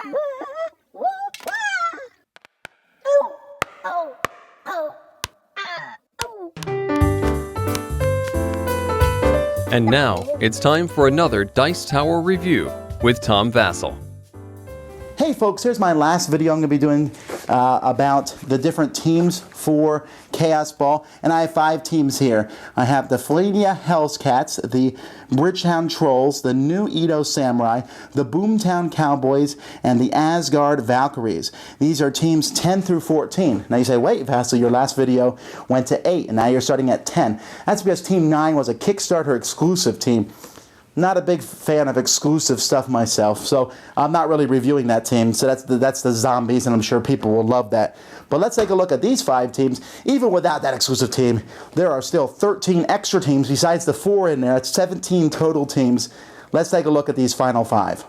And now, it's time for another Dice Tower review with Tom Vasel. Hey folks, here's my last video I'm going to be doing about the different teams for Kaosball, and I have 5 teams here. I have the Flania Hellcats, the Bridgetown Trolls, the New Edo Samurai, the Boomtown Cowboys, and the Asgard Valkyries. These are teams 10 through 14. Now you say, wait, Vasel, your last video went to 8, and now you're starting at 10. That's because Team 9 was a Kickstarter exclusive team. Not a big fan of exclusive stuff myself, so I'm not really reviewing that team. So that's the zombies, and I'm sure people will love that. But let's take a look at these 5 teams. Even without that exclusive team, there are still 13 extra teams besides the 4 in there. It's 17 total teams. Let's take a look at these final 5.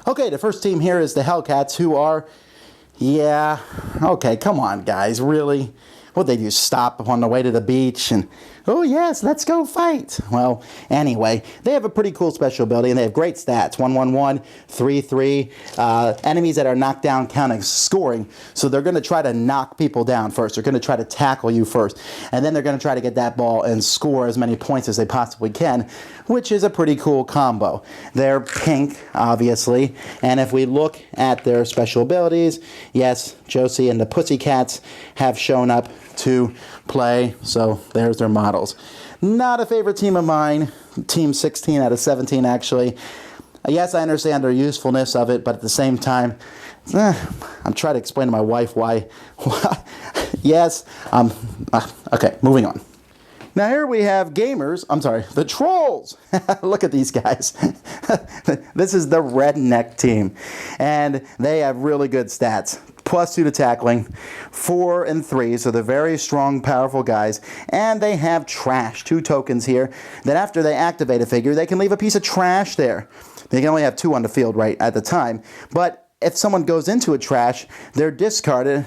Okay, the first team here is the Hellcats, who are, yeah, okay, come on, guys, really? What they do, stop on the way to the beach and, oh yes, let's go fight. Well, anyway, they have a pretty cool special ability, and they have great stats, 1-1-1, 3-3, enemies that are knocked down counting scoring, so they're going to try to knock people down first. They're going to try to tackle you first, and then they're going to try to get that ball and score as many points as they possibly can, which is a pretty cool combo. They're pink, obviously, and if we look at their special abilities, yes, Josie and the Pussycats have shown up to play, so there's their models. Not a favorite team of mine, team 16 out of 17 actually. Yes, I understand their usefulness of it, but at the same time, I'm trying to explain to my wife why. Yes, okay, moving on. Now here we have the Trolls. Look at these guys. This is the redneck team, and they have really good stats. +2 to tackling, 4 and 3, so they're very strong, powerful guys. And they have trash, 2 tokens here, that after they activate a figure, they can leave a piece of trash there. They can only have 2 on the field right at the time, but if someone goes into a trash, they're discarded,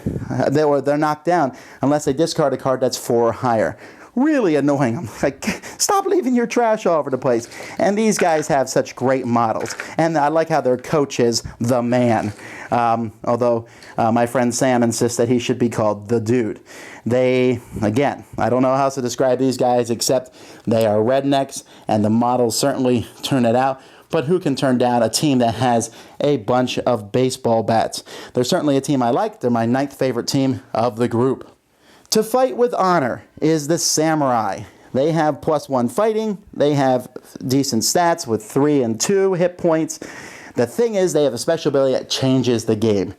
or they're knocked down, unless they discard a card that's 4 or higher. Really annoying. I'm like, stop leaving your trash all over the place. And these guys have such great models. And I like how their coach is the man. Although my friend Sam insists that he should be called the dude. They, again, I don't know how else to describe these guys except they are rednecks, and the models certainly turn it out. But who can turn down a team that has a bunch of baseball bats? They're certainly a team I like. They're my 9th favorite team of the group. To fight with honor is the Samurai. They have +1 fighting. They have decent stats with 3 and 2 hit points. The thing is, they have a special ability that changes the game.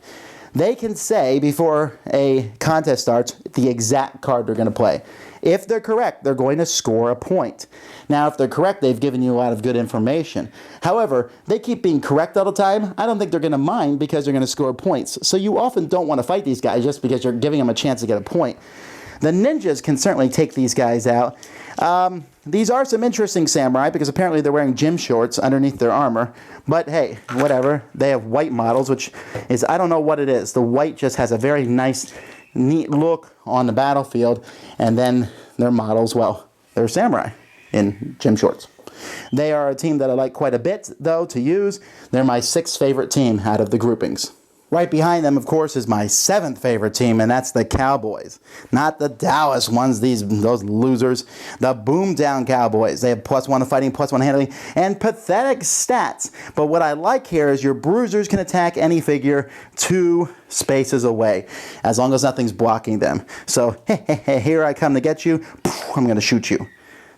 They can say before a contest starts the exact card they're going to play. If they're correct, they're going to score a point. Now, if they're correct, they've given you a lot of good information. However, they keep being correct all the time. I don't think they're going to mind because they're going to score points. So you often don't want to fight these guys just because you're giving them a chance to get a point. The ninjas can certainly take these guys out. These are some interesting samurai because apparently they're wearing gym shorts underneath their armor. But hey, whatever. They have white models, which is, I don't know what it is. The white just has a very nice, neat look on the battlefield. And then their models, well, they're samurai in gym shorts. They are a team that I like quite a bit, though, to use. They're my 6th favorite team out of the groupings. Right behind them, of course, is my 7th favorite team, and that's the Cowboys. Not the Taoist ones, those losers. The Boomtown Cowboys. They have +1 to fighting, +1 handling, and pathetic stats. But what I like here is your bruisers can attack any figure 2 spaces away, as long as nothing's blocking them. So, hey, here I come to get you. I'm going to shoot you.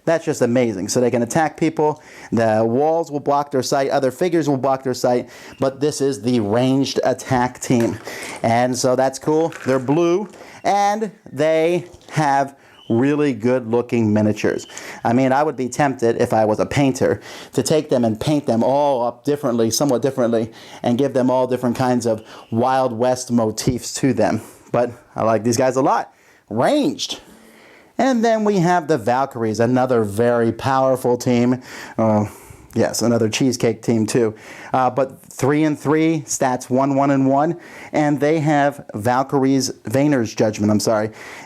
That's just amazing. So they can attack people, the walls will block their sight, other figures will block their sight, but this is the ranged attack team. And so that's cool. They're blue, and they have really good looking miniatures. I mean, I would be tempted, if I was a painter, to take them and paint them all up differently, somewhat differently, and give them all different kinds of Wild West motifs to them. But I like these guys a lot. Ranged. And then we have the Valkyries, another very powerful team. Yes, another cheesecake team too. But 3-3, stats 1-1-1, and they have Valkyries Vayner's Judgment.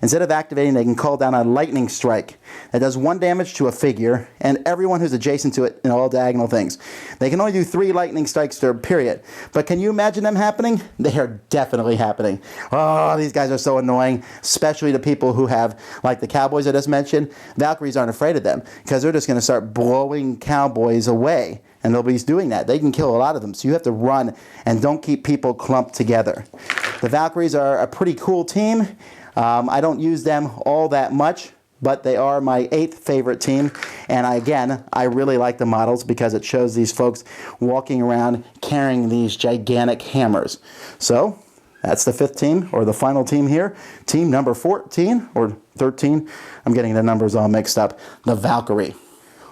Instead of activating, they can call down a lightning strike that does 1 damage to a figure and everyone who's adjacent to it in all diagonal things. They can only do 3 lightning strikes per period. But can you imagine them happening? They are definitely happening. Oh, these guys are so annoying, especially to people who have, like the Cowboys I just mentioned. Valkyries aren't afraid of them because they're just going to start blowing Cowboys away. And they'll be doing that. They can kill a lot of them. So you have to run and don't keep people clumped together. The Valkyries are a pretty cool team. I don't use them all that much, but they are my 8th favorite team. And I really like the models because it shows these folks walking around carrying these gigantic hammers. So that's the 5th team, or the final team here. Team number 14 or 13. I'm getting the numbers all mixed up. The Valkyrie.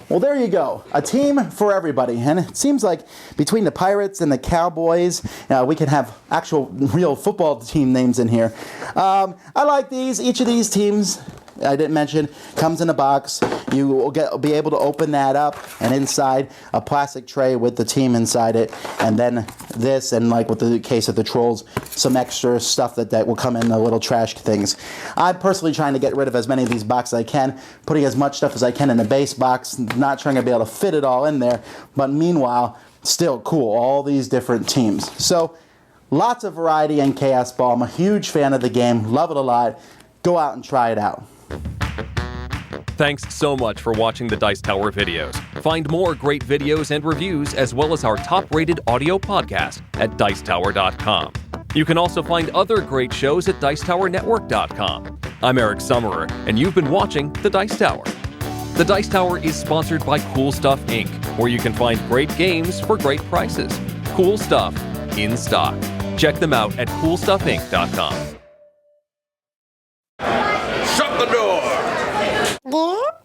Well, there you go. A team for everybody. And it seems like between the Pirates and the Cowboys, we can have actual real football team names in here. I like these. Each of these teams, I didn't mention, comes in a box. You will be able to open that up, and inside a plastic tray with the team inside it, and then this, and like with the case of the Trolls, some extra stuff that will come in the little trash things. I'm personally trying to get rid of as many of these boxes as I can, putting as much stuff as I can in the base box, not trying to be able to fit it all in there, but meanwhile, still cool, all these different teams. So, lots of variety in Kaosball. I'm a huge fan of the game, love it a lot. Go out and try it out. Thanks so much for watching the Dice Tower videos. Find more great videos and reviews, as well as our top-rated audio podcast at Dicetower.com. You can also find other great shows at Dicetowernetwork.com. I'm Eric Summerer, and you've been watching The Dice Tower. The Dice Tower is sponsored by Cool Stuff Inc., where you can find great games for great prices. Cool stuff in stock. Check them out at CoolStuffInc.com. Shut the door! Yeah?